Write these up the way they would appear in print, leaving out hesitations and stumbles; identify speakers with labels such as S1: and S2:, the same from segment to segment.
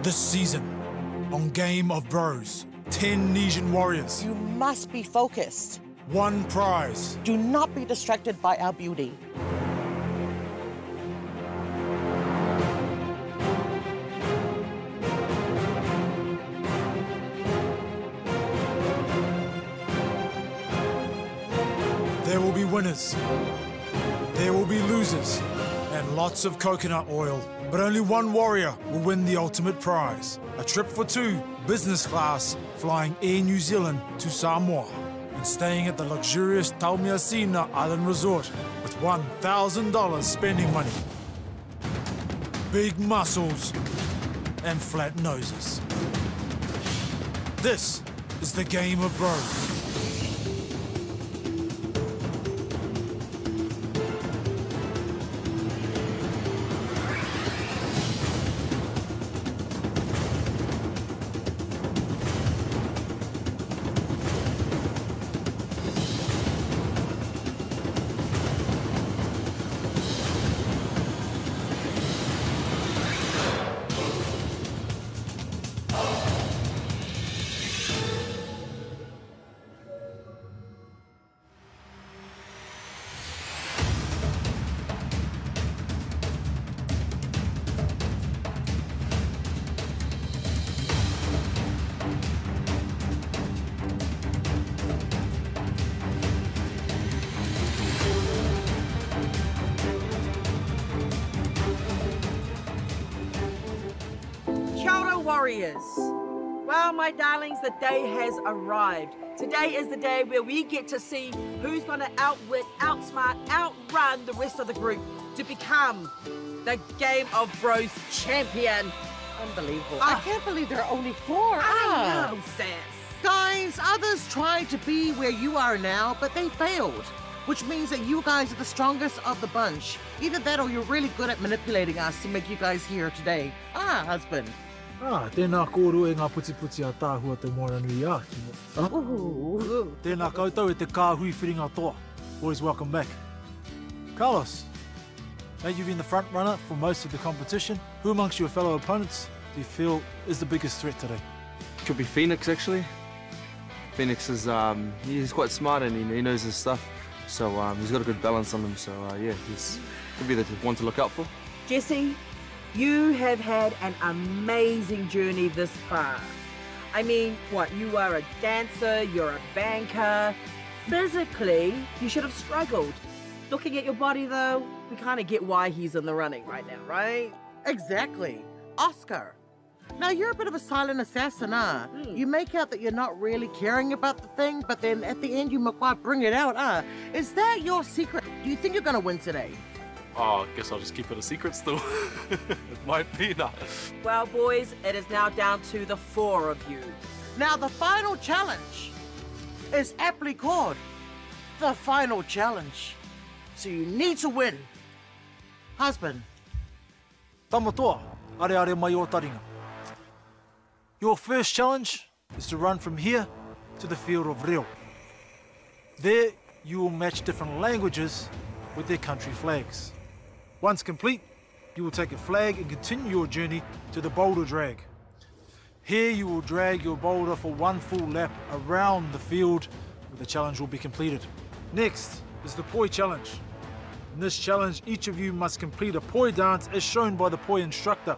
S1: This season, on Game of Bros, 10 Nesian Warriors.
S2: You must be focused.
S1: One prize.
S2: Do not be distracted by our beauty.
S1: There will be winners. There will be losers. And lots of coconut oil. But only one warrior will win the ultimate prize. A trip for two, business class, flying Air New Zealand to Samoa. And staying at the luxurious Taumiasina Island Resort with $1,000 spending money. Big muscles and flat noses. This is the Game of Bros.
S3: Warriors. Well, my darlings, the day has arrived. Today is the day where we get to see who's going to outwit, outsmart, outrun the rest of the group to become the Game of Bros champion. Unbelievable.
S2: I can't believe there are only 4.
S3: I know, Sass.
S2: Guys, others tried to be where you are now, but they failed. Which means that you guys are the strongest of the bunch. Either that or you're really good at manipulating us to make you guys here today. Husband.
S1: Tēnā kōru e ngā puti a tāhua te moana nui a. Tēnā koutou e te kāhui whiringa toa. Always welcome back. Carlos, now you've been the front runner for most of the competition. Who amongst your fellow opponents do you feel is the biggest threat today?
S4: Could be Phoenix, actually. Phoenix is he's quite smart and he knows his stuff. So he's got a good balance on him. So yeah, he's could be the one to look out for.
S3: Jesse, you have had an amazing journey this far. I mean, what, you are a dancer, you're a banker. Physically, you should have struggled. Looking at your body, though, we kind of get why he's in the running right now, right?
S2: Exactly. Oscar. Now, you're a bit of a silent assassin, huh? You make out that you're not really caring about the thing, but then at the end you quite bring it out, huh? Is that your secret? Do you think you're going to win today?
S5: Oh, I guess I'll just keep it a secret still. It might be that.
S3: Well, boys, it is now down to the 4 of you.
S2: Now, the final challenge is aptly called the final challenge. So you need to win. Husband.
S1: Tamatoa, are mai o taringa. Your first challenge is to run from here to the field of Reo. There, you will match different languages with their country flags. Once complete, you will take a flag and continue your journey to the boulder drag. Here you will drag your boulder for one full lap around the field where the challenge will be completed. Next is the poi challenge. In this challenge, each of you must complete a poi dance as shown by the poi instructor.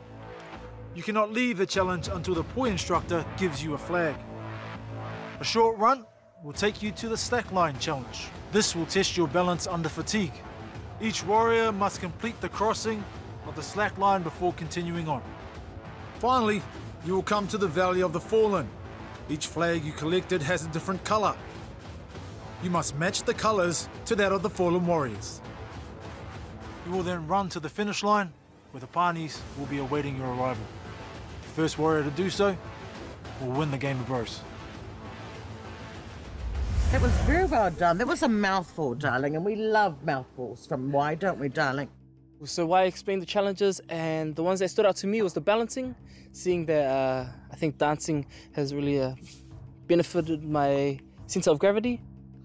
S1: You cannot leave the challenge until the poi instructor gives you a flag. A short run will take you to the slackline challenge. This will test your balance under fatigue. Each warrior must complete the crossing of the slack line before continuing on. Finally, you will come to the Valley of the Fallen. Each flag you collected has a different colour. You must match the colours to that of the fallen warriors. You will then run to the finish line, where the panis will be awaiting your arrival. The first warrior to do so will win the Game of Bros.
S2: That was very well done. That was a mouthful, darling, and we love mouthfuls from Y, don't we, darling?
S6: So Y explained the challenges, and the ones that stood out to me was the balancing, seeing that I think dancing has really benefited my sense of gravity.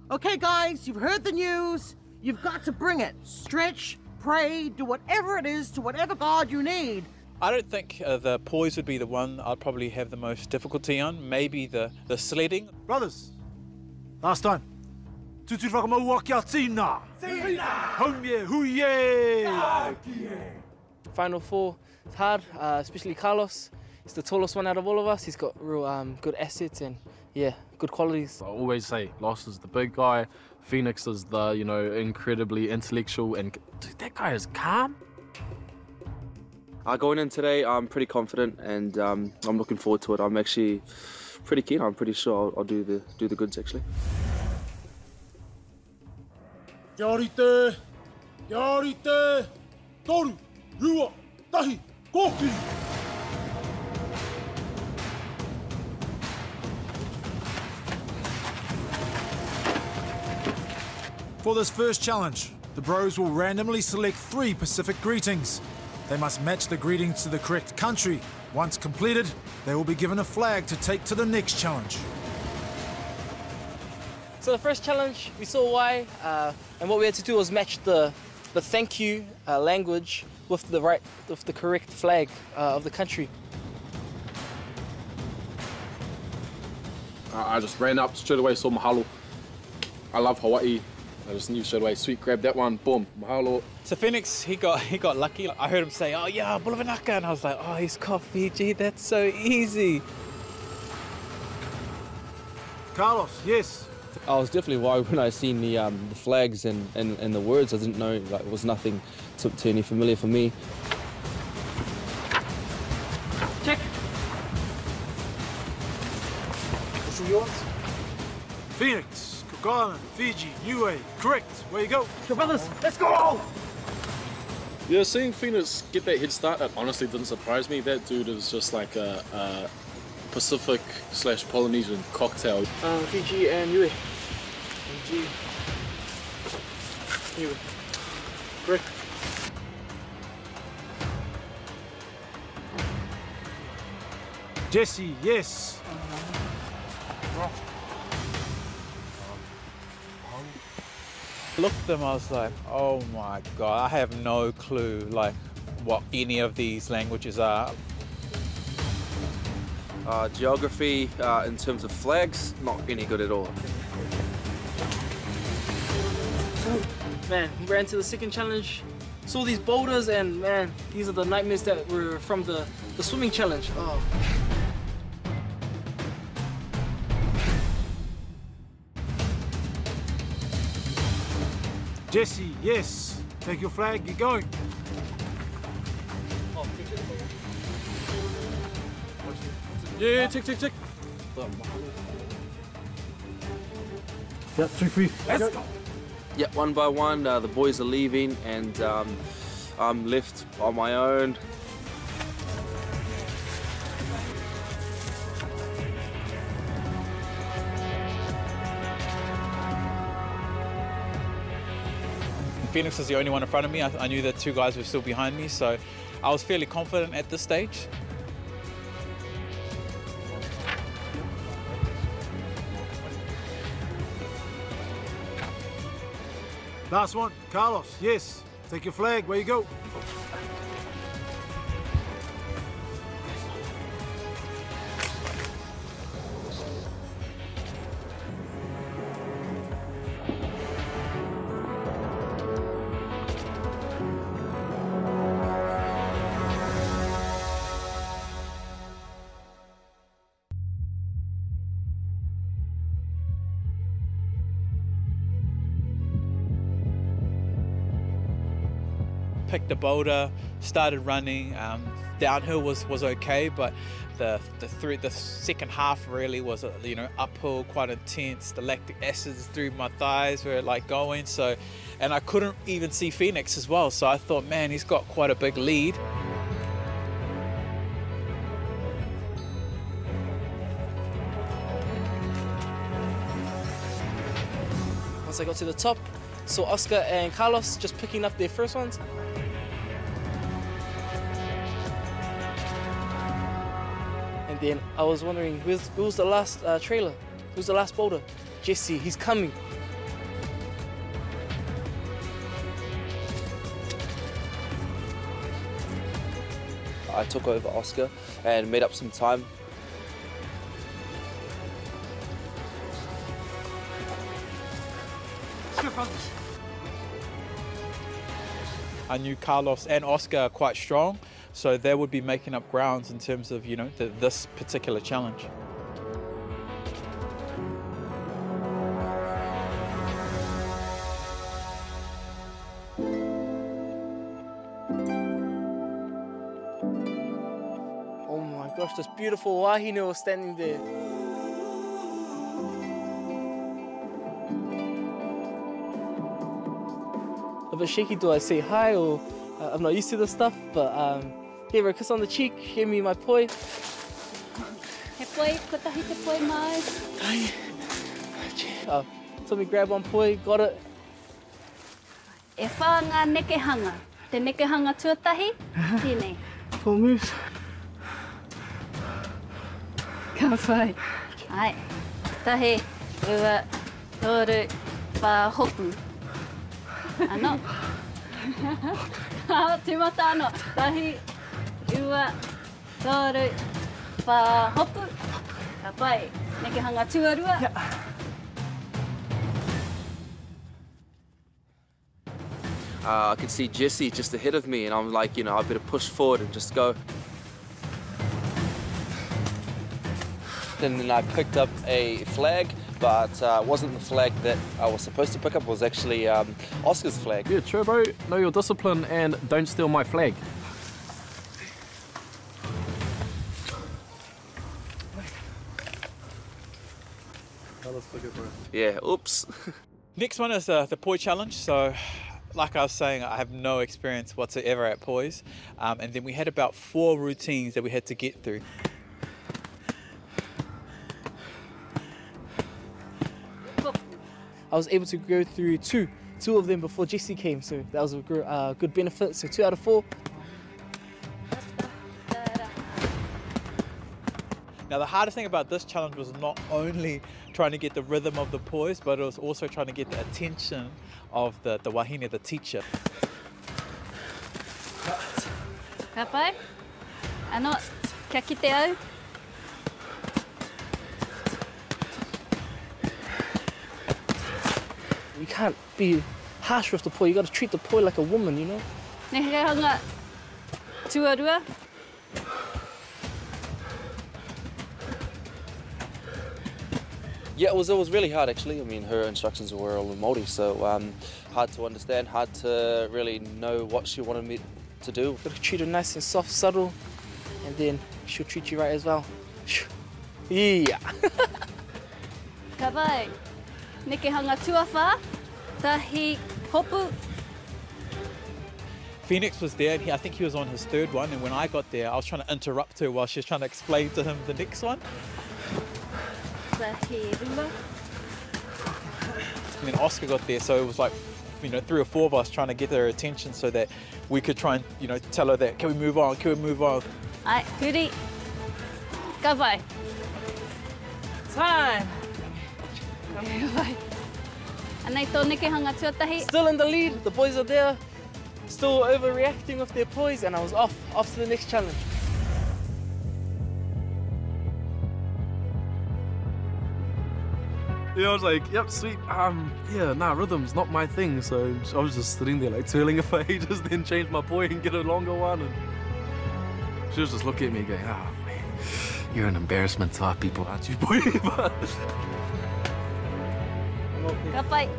S2: Okay, guys, you've heard the news. You've got to bring it. Stretch, pray, do whatever it is to whatever God you need
S7: I don't think the poise would be the one I'd probably have the most difficulty on. Maybe the sledding.
S1: Brothers, last time. Tutu whakamau kia tina. Tina! Homie, huye!
S6: Final four, it's hard, especially Carlos. He's the tallest one out of all of us. He's got real good assets and, yeah, good qualities.
S5: I always say Lost is the big guy, Phoenix is the, you know, incredibly intellectual, and dude, that guy is calm.
S4: Going in today, I'm pretty confident and I'm looking forward to it. I'm actually pretty keen. I'm pretty sure I'll do the goods actually.
S1: Kia orite, kia orite, toru, rua, tahi, koki. For this first challenge, the bros will randomly select 3 Pacific greetings. They must match the greetings to the correct country. Once completed, they will be given a flag to take to the next challenge.
S6: So the first challenge, we saw why, and what we had to do was match the thank you language with the correct flag of the country.
S5: I just ran up straight away, saw mahalo. I love Hawaii. I just knew straight away, sweet, grab that one, boom, mahalo.
S7: So Phoenix, he got lucky. I heard him say, oh yeah, bulavanaka, and I was like, oh, he's coffee, gee, that's so easy.
S1: Carlos, yes.
S8: I was definitely worried when I seen the flags and the words. I didn't know, like, it was nothing to any familiar for me.
S6: Check.
S1: Which are yours? Phoenix, Kokana, Fiji, Niue, correct. Where you go?
S6: So brothers, let's go!
S5: Yeah, seeing Phoenix get that head start, that honestly didn't surprise me. That dude is just like a Pacific/Polynesian cocktail.
S6: Fiji and Niue. Fiji. Niue. Correct.
S1: Jesse, yes.
S7: Looked at them, I was like, oh my God, I have no clue like what any of these languages are.
S4: Geography, in terms of flags, not any good at all.
S6: Man, we ran to the second challenge, saw these boulders, and man, these are the nightmares that were from the swimming challenge. Oh.
S1: Jesse, yes. Take your flag, get going.
S5: Yeah, check.
S1: Yeah, 3 for you. Let's go.
S4: Yeah, one by one, the boys are leaving and I'm left on my own.
S7: Phoenix was the only one in front of me. I knew that 2 guys were still behind me, so I was fairly confident at this stage.
S1: Last one, Carlos, yes. Take your flag, where you go?
S7: Picked a boulder, started running. Downhill was okay, but the second half really was uphill, quite intense. The lactic acids through my thighs were like going, so, and I couldn't even see Phoenix as well. So I thought, man, he's got quite a big lead.
S6: Once I got to the top, saw Oscar and Carlos just picking up their first ones. And then I was wondering, who was the last trailer? Who's the last boulder? Jesse, he's coming.
S8: I took over Oscar and made up some time.
S7: I knew Carlos and Oscar are quite strong, so they would be making up grounds in terms of, you know, this particular challenge.
S6: Oh my gosh, this beautiful wahine was standing there. A bit shaky, do I say hi or I'm not used to this stuff, but gave her a kiss on the cheek, gave me my poi.
S9: He poi, kotahi te poi mai.
S6: Told me grab one poi, got it.
S9: E whā ngā nekehanga. Te nekehanga tuatahi, tēnei.
S6: 4 moves.
S9: Ka whai. Ai. Tahi, ua, toru, wha hopu. Ano. Te mata ano. Tahi, ua, toru, wha hopu. Ka whai. Nekehanga tuarua.
S8: I could see Jesse just ahead of me, and I'm like, you know, I better push forward and just go. And then I picked up a flag, but it wasn't the flag that I was supposed to pick up. It was actually Oscar's flag.
S5: Yeah, true, bro. Know your discipline and don't steal my flag.
S8: Yeah, oops.
S7: Next one is the poi challenge. So, like I was saying, I have no experience whatsoever at pois. And then we had about 4 routines that we had to get through.
S6: I was able to go through two of them before Jesse came, so that was a good benefit. So 2 out of 4.
S7: Now the hardest thing about this challenge was not only trying to get the rhythm of the poise, but it was also trying to get the attention of the wahine, the teacher.
S9: Ka pai. Ano, kia kite au.
S6: You can't be harsh with the poi, you gotta treat the poi like a woman, you know?
S9: Nekehanga tuarua.
S8: Yeah, it was really hard actually. I mean, her instructions were all in Māori, so hard to understand, hard to really know what she wanted me to do.
S6: Gotta treat her nice and soft, subtle, and then she'll treat you right as well. Yeah.
S9: Ka pai. Nekehanga tuawha. Tahi hopu.
S7: Phoenix was there, and I think he was on his 3rd one, and when I got there, I was trying to interrupt her while she was trying to explain to him the next one.
S9: Tahi rumba.
S7: And then Oscar got there, so it was like, you know, 3 or 4 of us trying to get her attention so that we could try and, you know, tell her that, can we move on, can we move on?
S9: Ai, huri. Ka pai.
S3: Time!
S9: Ka pai. Anei tō nekehanga tuatahi.
S6: Still in the lead, the boys are there, still overreacting with their poise, and I was off to the next challenge.
S5: Yeah, I was like, yep, sweet. Yeah, nah, rhythm's not my thing. So I was just sitting there like twirling it for ages, then change my poi and get a longer one. And she was just looking at me going, oh man, you're an embarrassment to our people, aren't you, boy?
S9: Ka pai.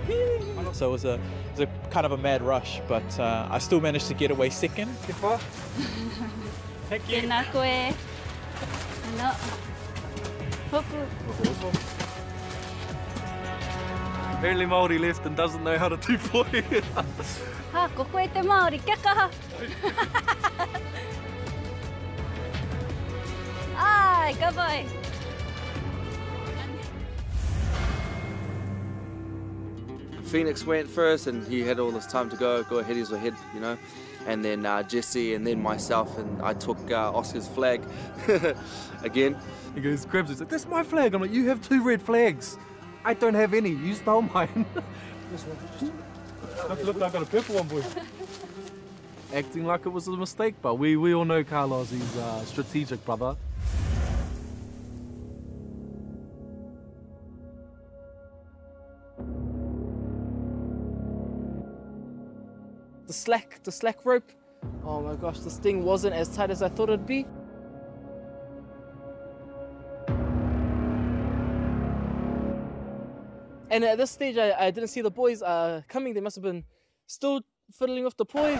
S7: So it was a kind of a mad rush, but I still managed to get away 2nd. Thank you.
S9: Tēnā koe. Ano. Hopu.
S5: Apparently Māori left and doesn't know how to do poi.
S9: Ha, ko koe te Māori, kia kaha. Ai, ka pai.
S8: Phoenix went first, and he had all this time to go ahead, he was ahead, you know. And then Jesse, and then myself, and I took Oscar's flag again.
S5: He goes, grabs it, he's like, that's my flag. I'm like, you have 2 red flags. I don't have any, you stole mine. Look, I got a purple one, boy. acting like it was a mistake, but we all know Carlos, he's a strategic brother.
S6: The slack rope, oh my gosh, this thing wasn't as tight as I thought it'd be. And at this stage, I didn't see the boys coming. They must have been still fiddling with the poi.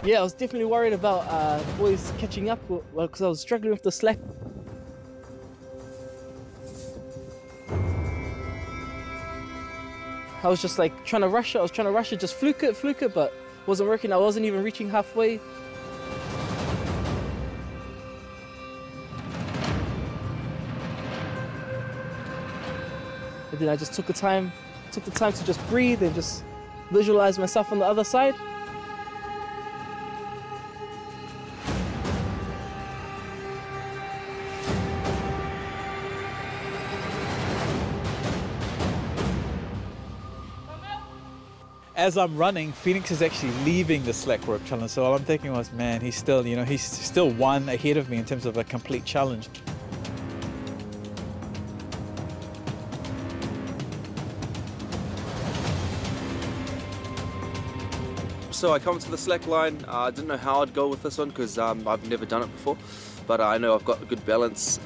S6: Yeah, I was definitely worried about the boys catching up, because I was struggling with the slack. I was just like trying to rush it. I was trying to rush it, just fluke it, but it wasn't working. I wasn't even reaching halfway. And then I just took the time to just breathe and just visualize myself on the other side.
S7: As I'm running, Phoenix is actually leaving the slack rope challenge. So all I'm thinking was, man, he's still, he's still one ahead of me in terms of a complete challenge.
S8: So I come to the slack line. I didn't know how I'd go with this one because I've never done it before, but I know I've got a good balance.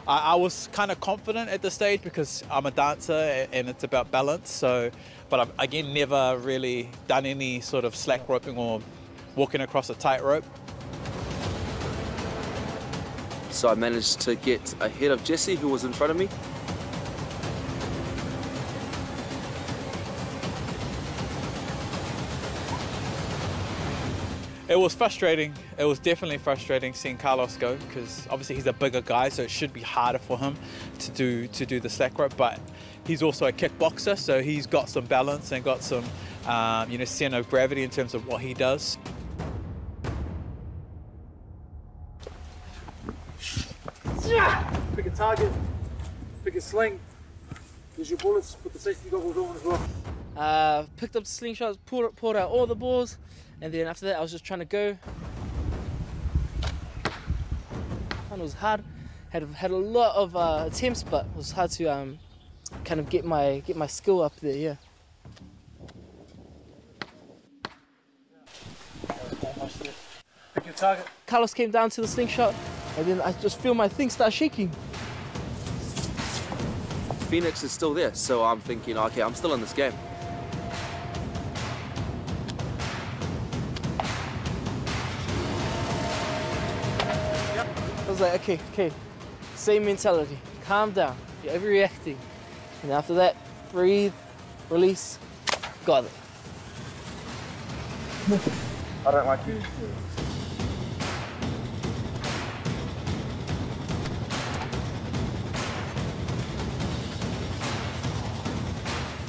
S7: I was kind of confident at this stage because I'm a dancer and it's about balance. So, but I've again never really done any sort of slack roping or walking across a tightrope.
S8: So I managed to get ahead of Jesse, who was in front of me.
S7: It was frustrating. It was definitely frustrating seeing Carlos go because obviously he's a bigger guy, so it should be harder for him to do the slack rope. But he's also a kickboxer, so he's got some balance and got some center of gravity in terms of what he does.
S1: Pick a target, pick a sling. There's your bullets, put the safety goggles on as well.
S6: Picked up the slingshots, poured out all the balls, and then after that I was just trying to go. And it was hard. Had a lot of attempts, but it was hard to kind of get my skill up there. Yeah.
S1: Pick your target.
S6: Carlos came down to the slingshot, and then I just feel my thing start shaking.
S8: Phoenix is still there, so I'm thinking, okay, I'm still in this game.
S6: I was like, okay, same mentality, calm down, you're overreacting. And after that, breathe, release, got it.
S1: I don't like you.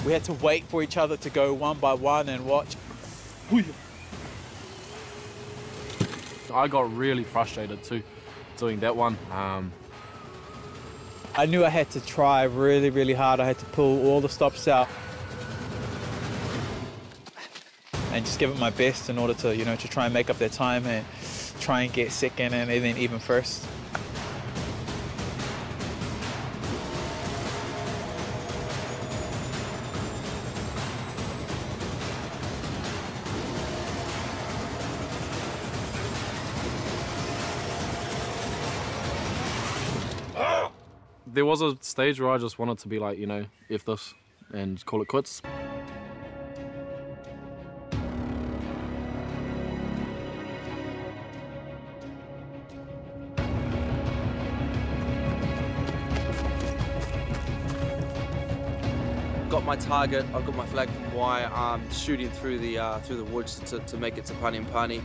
S7: We had to wait for each other to go one by one and watch.
S5: I got really frustrated too, doing that one.
S7: I knew I had to try really, really hard. I had to pull all the stops out and just give it my best in order to, to try and make up their time and try and get second and then even first.
S5: There was a stage where I just wanted to be like, F this and call it quits.
S8: Got my target, I've got my flag from Y, I'm shooting through the woods to make it to Pani and Pani.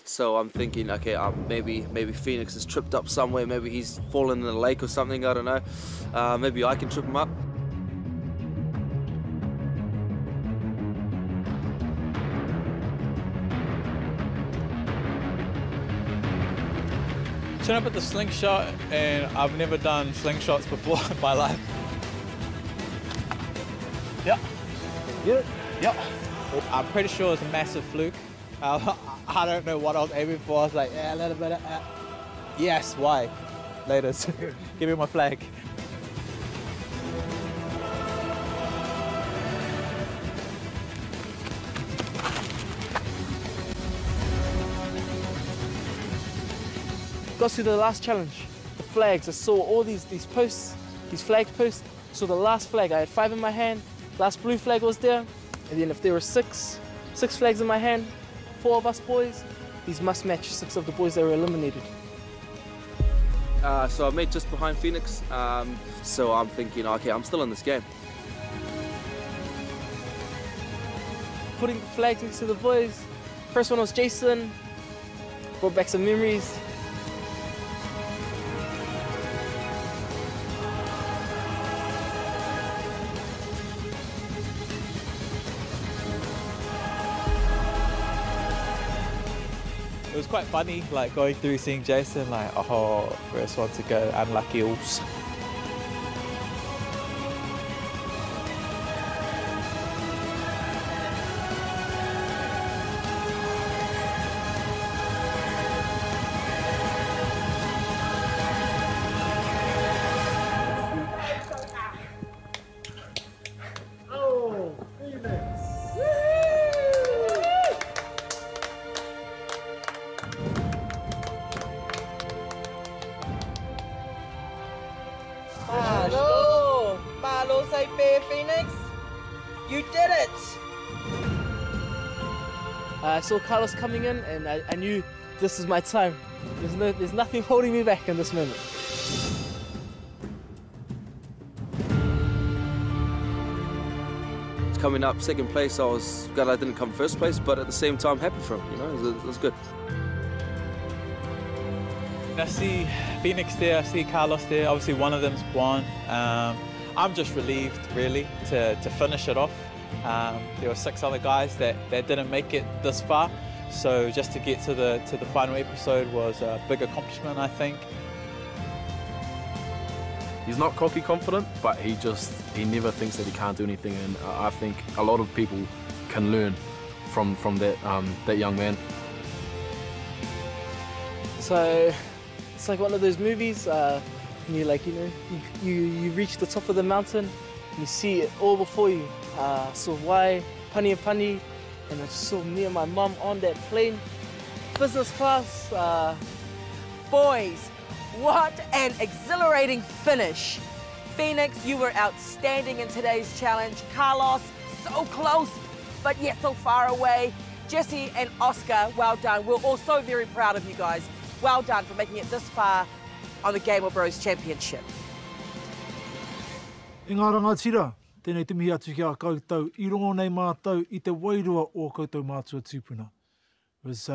S8: So I'm thinking, okay, maybe Phoenix has tripped up somewhere, maybe he's fallen in a lake or something, I don't know. Maybe I can trip him up.
S7: Turn up at the slingshot, and I've never done slingshots before in my life. Yep. Yep. I'm pretty sure it's a massive fluke. I don't know what I was aiming for. I was like, yeah, a little bit of, yes, why? Later, give me my flag.
S6: Got to the last challenge, the flags. I saw all these posts, these flag posts. So the last flag, I had 5 in my hand. Last blue flag was there, and then if there were six flags in my hand, 4 of us boys, these must match 6 of the boys that were eliminated.
S8: So I made just behind Phoenix, so I'm thinking, okay, I'm still in this game.
S6: Putting the flags next to the boys. First one was Jason, brought back some memories.
S7: It was quite funny, like going through seeing Jason, like, oh, first one to go, unlucky oops.
S3: Phoenix, you did it!
S6: I saw Carlos coming in, and I knew this is my time. There's nothing holding me back in this moment.
S8: Coming up second place, I was glad I didn't come first place, but at the same time happy for him, you know, it was good.
S7: I see Phoenix there, I see Carlos there, obviously one of them's won. I'm just relieved, really, to finish it off. There were 6 other guys that didn't make it this far, so just to get to the final episode was a big accomplishment, I think.
S5: He's not cocky confident, but he never thinks that he can't do anything, and I think a lot of people can learn from that young man.
S6: So it's like one of those movies. You reach the top of the mountain, and you see it all before you. So why Pani and Pani, and I just saw me and my mum on that plane, business class.
S3: Boys, what an exhilarating finish. Phoenix, you were outstanding in today's challenge. Carlos, so close, but yet so far away. Jesse and Oscar, well done. We're all so very proud of you guys. Well done for making it this far on the Game of Bros Championship.
S1: I ngā rangatira, tēnei timihi atu ki a koutou, I rongo nei mātou I te wairua o koutou mātua tūpuna. It was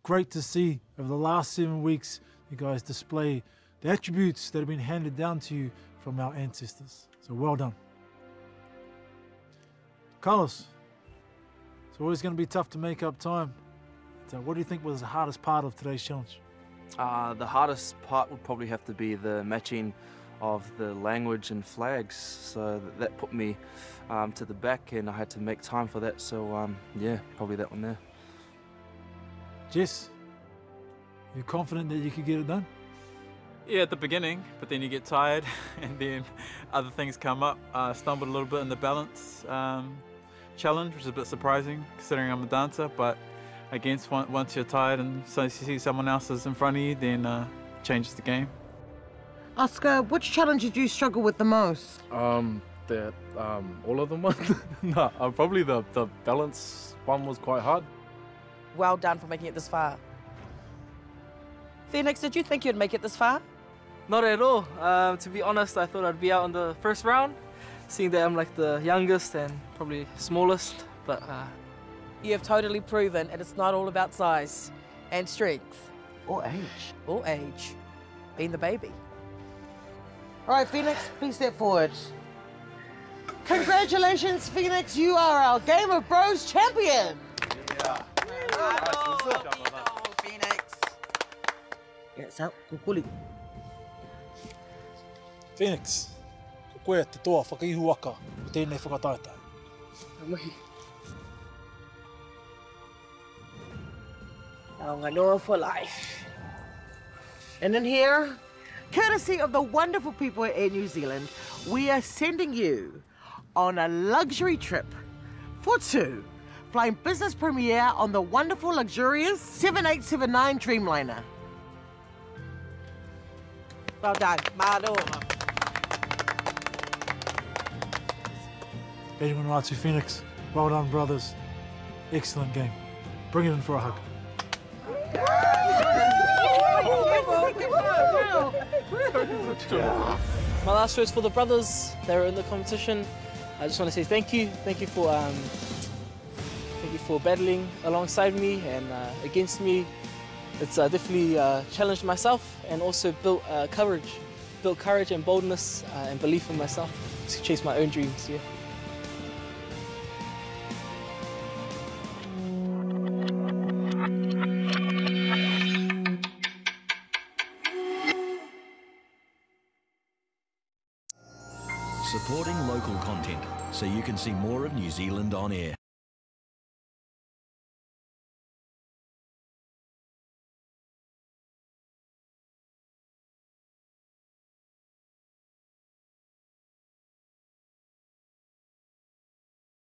S1: great to see over the last 7 weeks you guys display the attributes that have been handed down to you from our ancestors. So well done. Carlos, it's always going to be tough to make up time. So what do you think was the hardest part of today's challenge?
S4: The hardest part would probably have to be the matching of the language and flags. So that put me to the back, and I had to make time for that. So yeah, probably that one there.
S1: Jess, you confident that you could get it done?
S7: Yeah, at the beginning, but then you get tired and then other things come up. I stumbled a little bit in the balance challenge, which is a bit surprising considering I'm a dancer, but again, once you're tired and so you see someone else is in front of you, then changes the game.
S2: Oscar, which challenge did you struggle with the most?
S5: All of them won. No, probably the balance one was quite hard.
S3: Well done for making it this far. Phoenix, did you think you'd make it this far?
S6: Not at all. To be honest, I thought I'd be out in the first round, seeing that I'm like the youngest and probably smallest, but
S3: You have totally proven and it's not all about size and strength.
S2: Or age.
S3: Or age. Being the baby.
S2: All right, Phoenix, please step forward. Congratulations, Phoenix. You are our Game of Bros champion.
S3: Bravo, Phoenix.
S2: Yeah, so, kukuli.
S1: Phoenix, ko koe te toa whakaihu aka o tēnei whakataetai.
S3: Aotearoa for life.
S2: And in here, courtesy of the wonderful people at Air New Zealand, we are sending you on a luxury trip for two, flying business premiere on the wonderful, luxurious 7879 Dreamliner. Well done. Mado.
S1: Benjamin Ratu Phoenix, well done, brothers. Excellent game. Bring it in for a hug.
S6: My last words for the brothers. They were in the competition. I just want to say thank you. Thank you for battling alongside me and against me. It's definitely challenged myself and also built courage and boldness and belief in myself to chase my own dreams. Yeah.
S10: Supporting local content so you can see more of New Zealand on air.